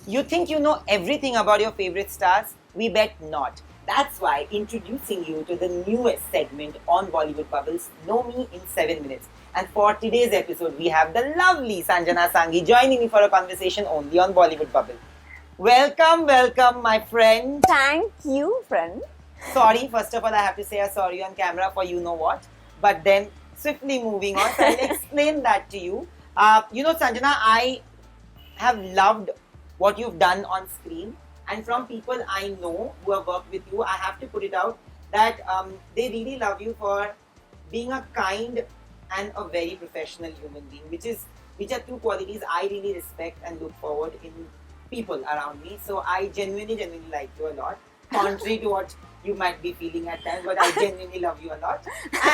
You think you know everything about your favorite stars? We bet not. That's why introducing you to the newest segment on Bollywood Bubbles, Know Me in 7 minutes. And for today's episode, we have the lovely Sanjana Sanghi joining me for a conversation only on Bollywood Bubble. Welcome, welcome, my friend. Thank you, friend. Sorry, first of all, I have to say a sorry on camera for you know what. But then, swiftly moving on, so I'll explain that to you. Sanjana, I have loved what you've done on screen, and from people I know who have worked with you, I have to put it out that they really love you for being a kind and a very professional human being, which are two qualities I really respect and look forward in people around me. So I genuinely like you a lot, contrary to what you might be feeling at times, but I genuinely love you a lot.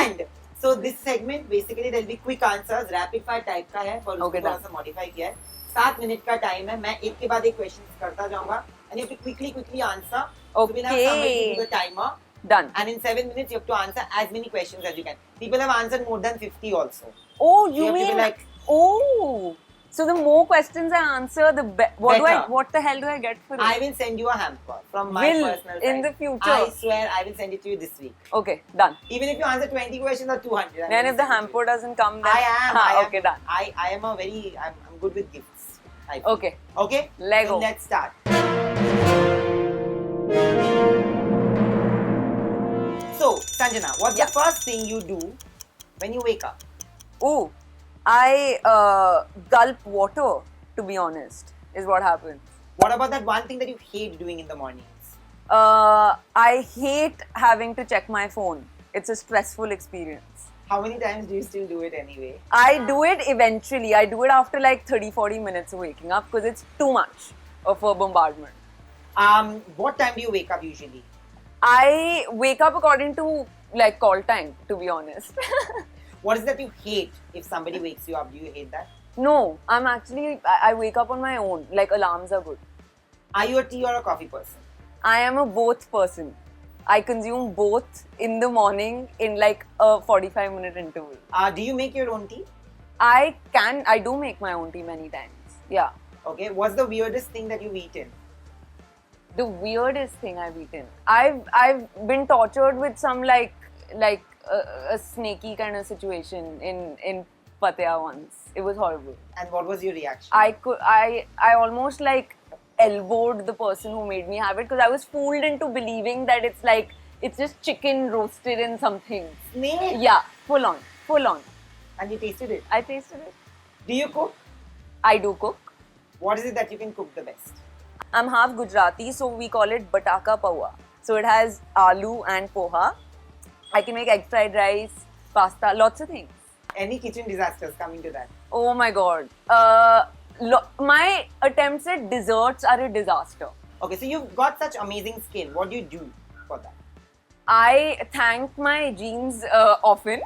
And so this segment basically there'll be quick answers, rapid fire type का है, और उसको थोड़ा सा modify किया है. 7 minute का time है, मैं एक के बाद एक क्वेश्चन करता जाऊंगा, and you have to quickly answer. Okay. So we'll have somebody do the timer. Done. And in 7 minutes you have to answer as many questions as you can. People have answered more than 50 also. Oh, So you have to be mean like, oh? So the more questions I answer, the Better. what the hell do I get for it? I will send you a hamper from my personal in side. the future. I swear I will send it to you this week. Okay, done. Even if you answer 20 questions or 200. I'm Then gonna if the send it to hamper you. doesn't come, then I am. okay, done. I am I'm good with gifts. I feel. Okay. Okay? Lego. So let's start. So, Sanjana, what's the first thing you do when you wake up? Ooh, I gulp water. To be honest, is what happens. What about that one thing that you hate doing in the mornings? I hate having to check my phone. It's a stressful experience. How many times do you still do it anyway? I do it eventually. I do it after like 30-40 minutes of waking up because it's too much of a bombardment. What time do you wake up usually? I wake up according to like call time, to be honest. What is that you hate if somebody wakes you up? Do you hate that? No, I wake up on my own. Like alarms are good. Are you a tea or a coffee person? I am a both person. I consume both in the morning in like a 45-minute interval. Do you make your own tea? I do make my own tea many times. Yeah. Okay. What's the weirdest thing that you've eaten? The weirdest thing I've eaten. I've been tortured with some like a snaky kind of situation in Pattaya once. It was horrible. And what was your reaction? I almost like elbowed the person who made me have it because I was fooled into believing that it's just chicken roasted in something. Snake? Yeah, full on. And you tasted it? I tasted it. Do you cook? I do cook. What is it that you can cook the best? I'm half Gujarati, so we call it bataka pawa. So it has aloo and poha. I can make egg fried rice, pasta, lots of things. Any kitchen disasters coming to that? Oh my god. My attempts at desserts are a disaster. Okay, so you've got such amazing skill. What do you do for that? I thank my genes often.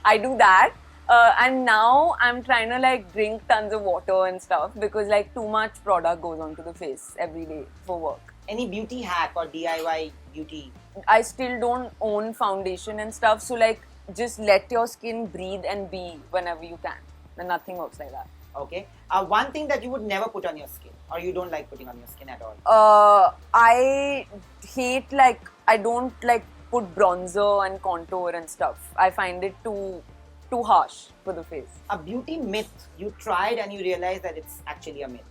I do that. And now I'm trying to like drink tons of water and stuff because like too much product goes onto the face every day for work. Any beauty hack or DIY beauty? I still don't own foundation and stuff, so like just let your skin breathe and be whenever you can. And nothing works like that. Okay. One thing that you would never put on your skin or you don't like putting on your skin at all? I hate I don't like put bronzer and contour and stuff. I find it too harsh for the face. A beauty myth you tried and you realized that it's actually a myth.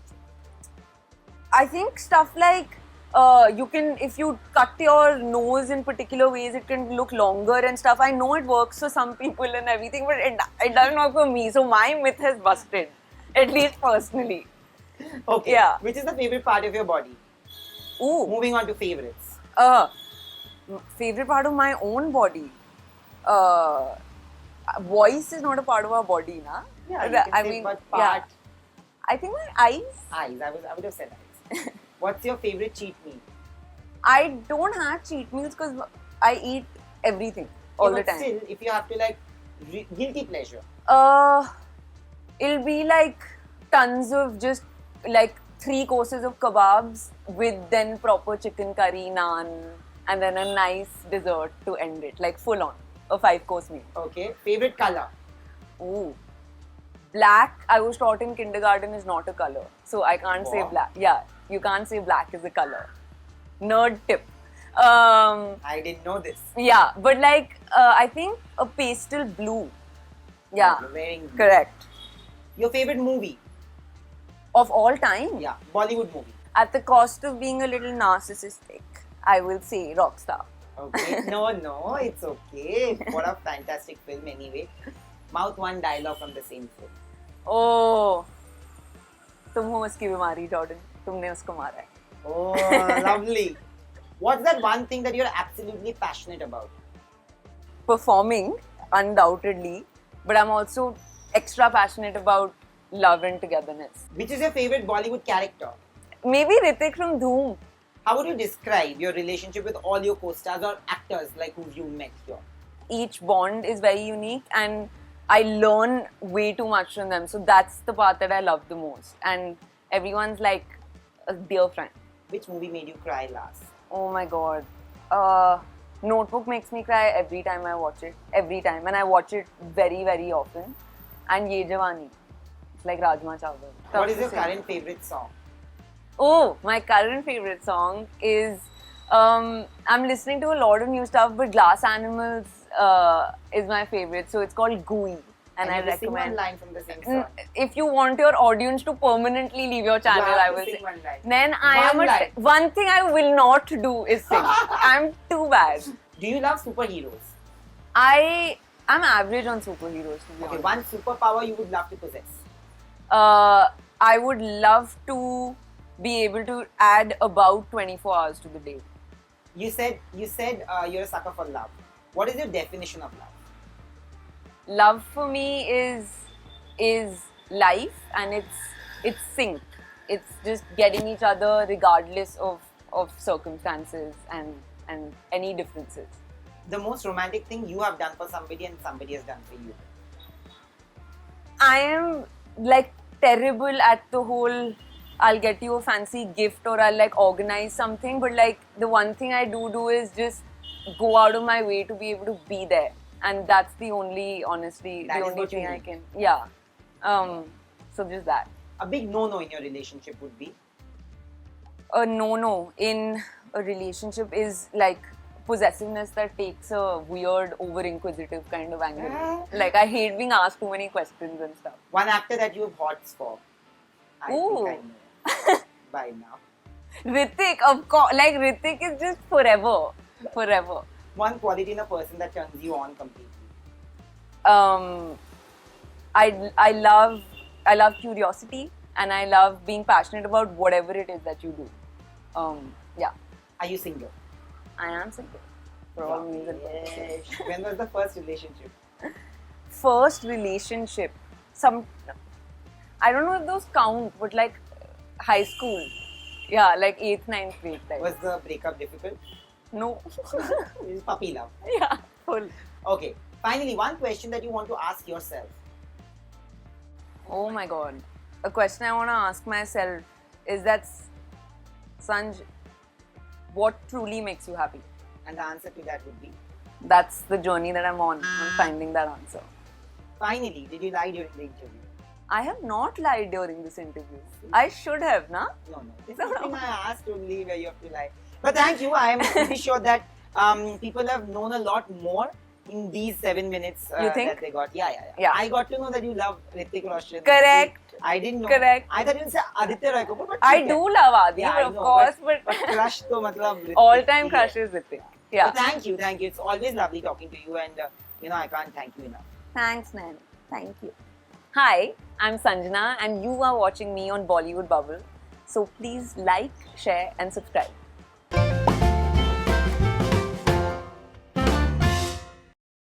I think stuff like you can, if you cut your nose in particular ways, it can look longer and stuff. I know it works for some people and everything, but it doesn't work for me. So my myth has busted, at least personally. Okay. Yeah. Which is the favorite part of your body? Ooh. Moving on to favorites. Favorite part of my own body. Voice is not a part of our body, na? Yeah, you can say, but part. Yeah. I think my eyes. Eyes. I would have said eyes. What's your favorite cheat meal? I don't have cheat meals because I eat everything all the time. Still, if you have to guilty pleasure. It'll be like tons of just like 3 courses of kebabs with then proper chicken curry, naan, and then a nice dessert to end it, like full on, a 5-course meal. Okay. Favorite color? Ooh. Black, I was taught in kindergarten, is not a color. So I can't say black. Yeah. You can't say black is a color. Nerd tip. I didn't know this. Yeah, but like I think a pastel blue. Yeah, Wearing blue. correct. Your favorite movie? Of all time. Yeah, Bollywood movie. At the cost of being a little narcissistic, I will say Rockstar. Okay. No, it's okay. What a fantastic film anyway. Mouth one dialogue from the same film. Oh, तुम हो उसकी बीमारी Jordan, तुमने उसको मारा है. Oh, lovely. What's that one thing that you're absolutely passionate about? Performing, undoubtedly, but I'm also extra passionate about love and togetherness. Which is your favorite Bollywood character? Maybe Hrithik from Dhoom. How would you describe your relationship with all your co-stars or actors like who you met here? Each bond is very unique and I learn way too much from them. So that's the part that I love the most. And everyone's like a dear friend. Which movie made you cry last? Oh my god. Notebook makes me cry every time I watch it. Every time. And I watch it very, very often. And Ye Jawani. It's like Rajma Chawal. What is your current favorite song? Oh, my current favorite song is I'm listening to a lot of new stuff, but Glass Animals is my favorite. So it's called Gooey, and I sing one recommend. line from the same song. If you want your audience to permanently leave your channel, You have I to will sing sing. one line. Then I One am line. one thing I will not do is sing. I'm too bad. Do you love superheroes? I'm average on superheroes. To be Okay, honest. one superpower you would love to possess. I would love to be able to add about 24 hours to the day. You said you're a sucker for love. What is your definition of love? Love for me is life, and it's sync. It's just getting each other regardless of circumstances and any differences. The most romantic thing you have done for somebody and somebody has done for you. I am like terrible at the whole I'll get you a fancy gift or I'll like organize something, but like the one thing I do is just go out of my way to be able to be there, and that's the only, honestly, That the is only what you thing I need. can. Yeah. So just that. A big no-no in your relationship would be A no-no in a relationship is like possessiveness that takes a weird, over-inquisitive kind of angle. Like I hate being asked too many questions and stuff. one actor that you have hots for. I Ooh. think I know by now. Hrithik, of course. Like Hrithik is just forever. One quality in a person that turns you on completely. I love curiosity, and I love being passionate about whatever it is that you do. Yeah, Are you single? I am single for all means and purposes. Yes. When was the first relationship? First relationship, I don't know if those count, but like high school. Yeah, like 8th, 9th grade time. Was the breakup difficult? No. It's puppy love. Yeah, full. Okay. Finally, one question that you want to ask yourself. Oh my god. A question I want to ask myself is that, Sanj, what truly makes you happy? And the answer to that would be, That's the journey that I'm on finding that answer. finally, did you lie during the interview? I have not lied during this interview. I should have, na? No. This is something I asked only where you have to lie. But thank you. I am pretty sure that people have known a lot more in these 7 minutes You think? that they got. Yeah. Yeah. I got to know that you love Hrithik Roshan. Correct. I didn't know. Correct. I thought you would say Aditya Roy Kapoor, but I ठीक do है. love Adi, Yeah, but I of know, course, but But crush to matlab Hrithik all time he crush है. is Hrithik. Yeah. But thank you. It's always lovely talking to you, and I can't thank you enough. Thanks, Nan. Thank you. Hi, I'm Sanjana, and you are watching me on Bollywood Bubble. So please like, share, and subscribe.